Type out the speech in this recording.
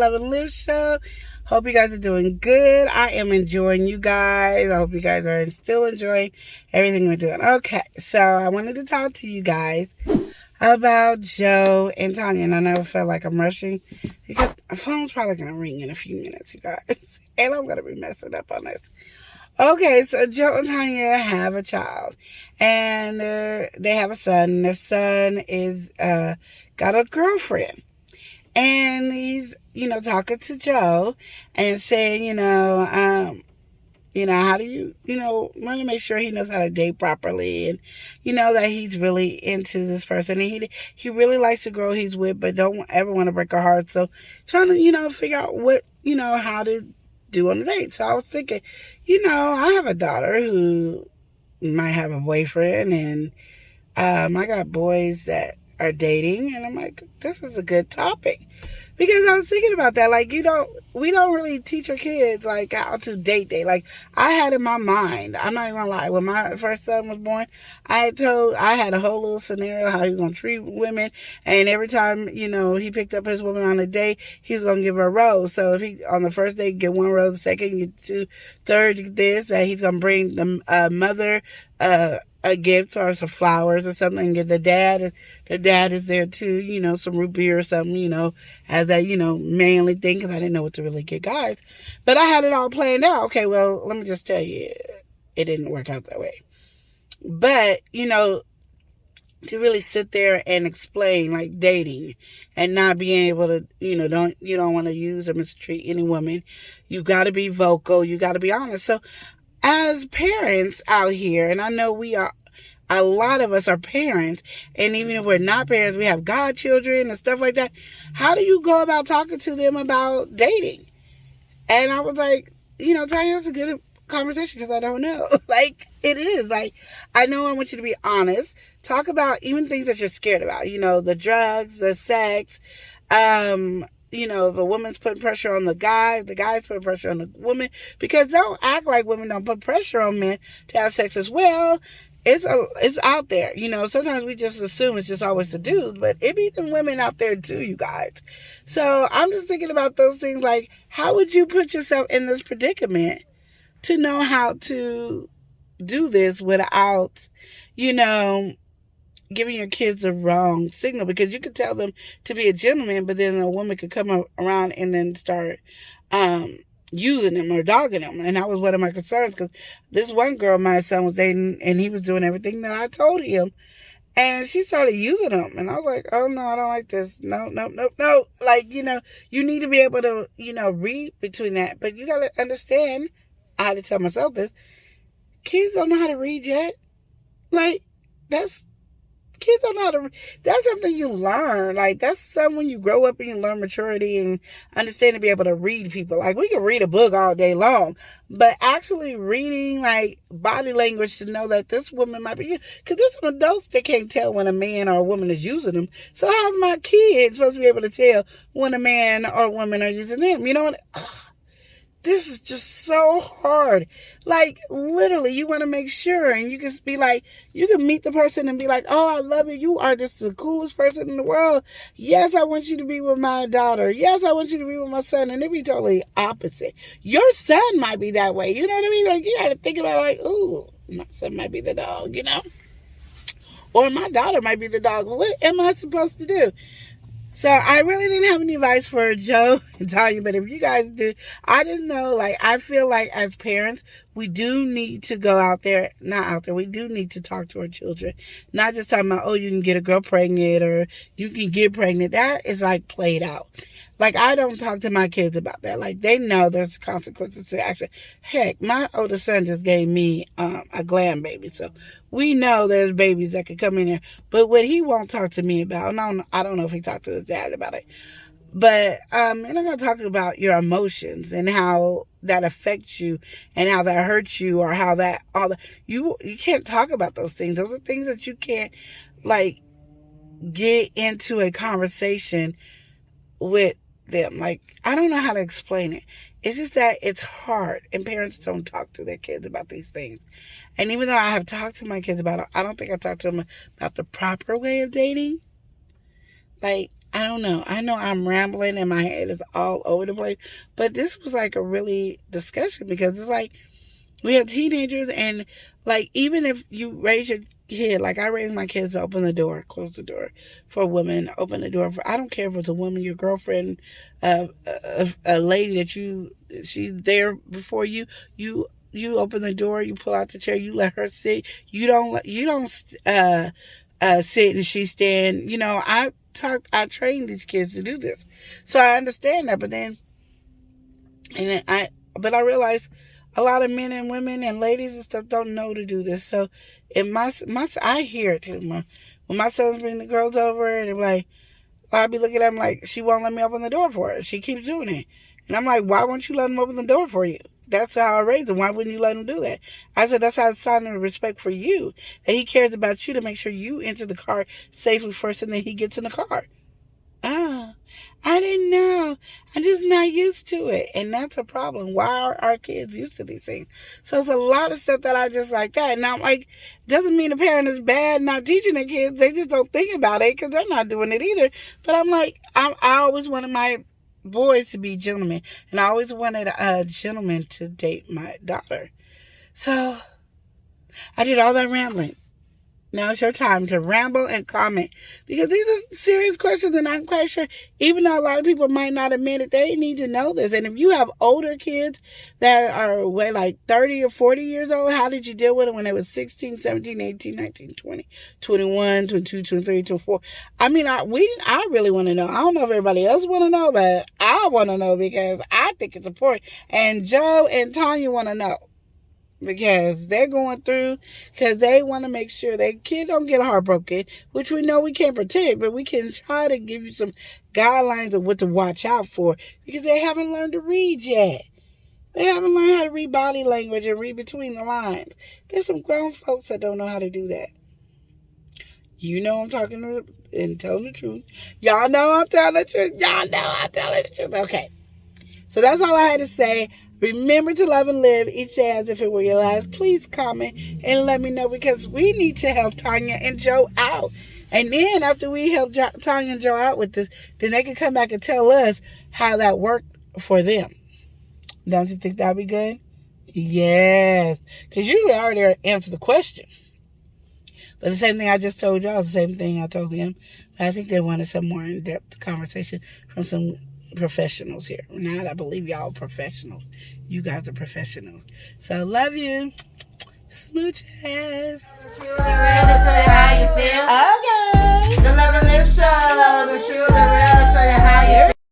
Love and Live Show. Hope you guys are doing good. I am enjoying you guys. I hope you guys are still enjoying everything we're doing. Okay, so I wanted to talk to you guys about Joe and Tanya. And I never felt like I'm rushing because my phone's probably going to ring in a few minutes, you guys. And I'm going to be messing up on this. Okay, so Joe and Tanya have a child. And they have a son. Their son is got a girlfriend. And he's, talking to Joe and saying, how do you, want to make sure he knows how to date properly and, that he's really into this person. And he really likes the girl he's with, but don't ever want to break her heart. So trying to, figure out what, how to do on the date. So I was thinking, I have a daughter who might have a boyfriend and I got boys that are dating, and I'm like, this is a good topic. Because I was thinking about that, like, we don't really teach our kids, like, how to date. Like, I had in my mind, I'm not even gonna lie, when my first son was born, I had a whole little scenario how he was gonna treat women, and every time, he picked up his woman on a date, he was gonna give her a rose. So if he, on the first day, get one rose, the second, get two, third, get this, he's gonna bring the mother, a gift or some flowers or something, and get the dad is there too, some root beer or something, as that, manly thing, because I didn't know what to really get guys. But I had it all planned out. Okay, well, let me just tell you, it didn't work out that way. But, to really sit there and explain, like, dating and not being able to, you don't want to use or mistreat any woman. You got to be vocal. You got to be honest. So as parents out here, and I know a lot of us are parents, and even if we're not parents, we have godchildren and stuff like that. How do you go about talking to them about dating? And I was like, Tanya, it's a good conversation because I don't know. Like, it is. Like, I know I want you to be honest. Talk about even things that you're scared about. The drugs, the sex, if a woman's putting pressure on the guy's putting pressure on the woman, because don't act like women don't put pressure on men to have sex as well. It's out there. Sometimes we just assume it's just always the dudes, but it be the women out there too, you guys. So I'm just thinking about those things, like, how would you put yourself in this predicament to know how to do this without, giving your kids the wrong signal? Because you could tell them to be a gentleman, but then a woman could come around and then start using them or dogging them. And that was one of my concerns, because this one girl my son was dating, and he was doing everything that I told him, and she started using them, and I was like, oh no, I don't like this. No. Like, you need to be able to, read between that. But you got to understand, I had to tell myself this, kids don't know how to read yet. Like, kids don't know how to. That's something you learn. Like, that's something when you grow up and you learn maturity and understand to be able to read people. Like, we can read a book all day long, but actually reading, like, body language to know that this woman might be, because there's some adults that can't tell when a man or a woman is using them. So how's my kid supposed to be able to tell when a man or woman are using them? You know what? This is just so hard. Like, literally, you want to make sure, and you can be like, you can meet the person and be like, oh, I love you. You are just the coolest person in the world. Yes, I want you to be with my daughter. Yes, I want you to be with my son. And it be totally opposite. Your son might be that way. You know what I mean? Like, you got to think about, like, ooh, my son might be the dog, Or my daughter might be the dog. What am I supposed to do? So I really didn't have any advice for Joe and Tanya, but if you guys do, I just know, like, I feel like as parents, we do need to go out there, we do need to talk to our children. Not just talking about, oh, you can get a girl pregnant or you can get pregnant. That is, like, played out. Like, I don't talk to my kids about that. Like, they know there's consequences to action. Heck, my oldest son just gave me a glam baby. So we know there's babies that could come in there. But what he won't talk to me about, I don't know if he talked to his dad about it. But I'm going to talk about your emotions and how that affects you and how that hurts you, or how that, you can't talk about those things. Those are things that you can't, like, get into a conversation with them. Like, I don't know how to explain it. It's just that it's hard, and parents don't talk to their kids about these things. And even though I have talked to my kids about it, I don't think I talked to them about the proper way of dating. Like, I don't know. I know I'm rambling and my head is all over the place. But this was like a really discussion because it's like we have teenagers and like even if you raise your kid, like I raise my kids to open the door, close the door for women, open the door for, I don't care if it's a woman, your girlfriend, a lady that she's there before you, you open the door, you pull out the chair, you let her sit. You don't sit and she stand. You know, I train these kids to do this, so I understand that. But then I realize a lot of men and women and ladies and stuff don't know to do this. So I hear it too. When my sons bring the girls over and they're like, I'll be looking at them like, she won't let me open the door for her. She keeps doing it. And I'm like, why won't you let them open the door for you? That's how I raised him. Why wouldn't you let him do that? I said, that's how it's sign of respect for you. That he cares about you to make sure you enter the car safely first and then he gets in the car. Ah, I didn't know. I'm just not used to it. And that's a problem. Why are our kids used to these things? So it's a lot of stuff that I just like that. And I'm like, doesn't mean the parent is bad not teaching their kids. They just don't think about it because they're not doing it either. But I'm like, I always wanted my boys to be gentlemen. And I always wanted a gentleman to date my daughter. So I did all that rambling. Now it's your time to ramble and comment. Because these are serious questions and I'm quite sure, even though a lot of people might not admit it, they need to know this. And if you have older kids that are like 30 or 40 years old, how did you deal with it when they were 16, 17, 18, 19, 20, 21, 22, 23, 24? I mean, I really want to know. I don't know if everybody else want to know, but I want to know because I think it's important. And Joe and Tanya want to know. Because they're going through, because they want to make sure their kid don't get heartbroken, which we know we can't protect, but we can try to give you some guidelines of what to watch out for, because they haven't learned to read yet. They haven't learned how to read body language and read between the lines. There's some grown folks that don't know how to do that. You know I'm talking and telling the truth. Y'all know I'm telling the truth. Y'all know I'm telling the truth. Okay. So that's all I had to say. Remember to love and live each day as if it were your last. Please comment and let me know because we need to help Tanya and Joe out. And then after we help Tanya and Joe out with this, then they can come back and tell us how that worked for them. Don't you think that would be good? Yes. Because usually I already answered the question. But the same thing I just told y'all is the same thing I told them. But I think they wanted some more in-depth conversation from some professionals here. Now I believe y'all professionals. You guys are professionals. So love you. Smooches.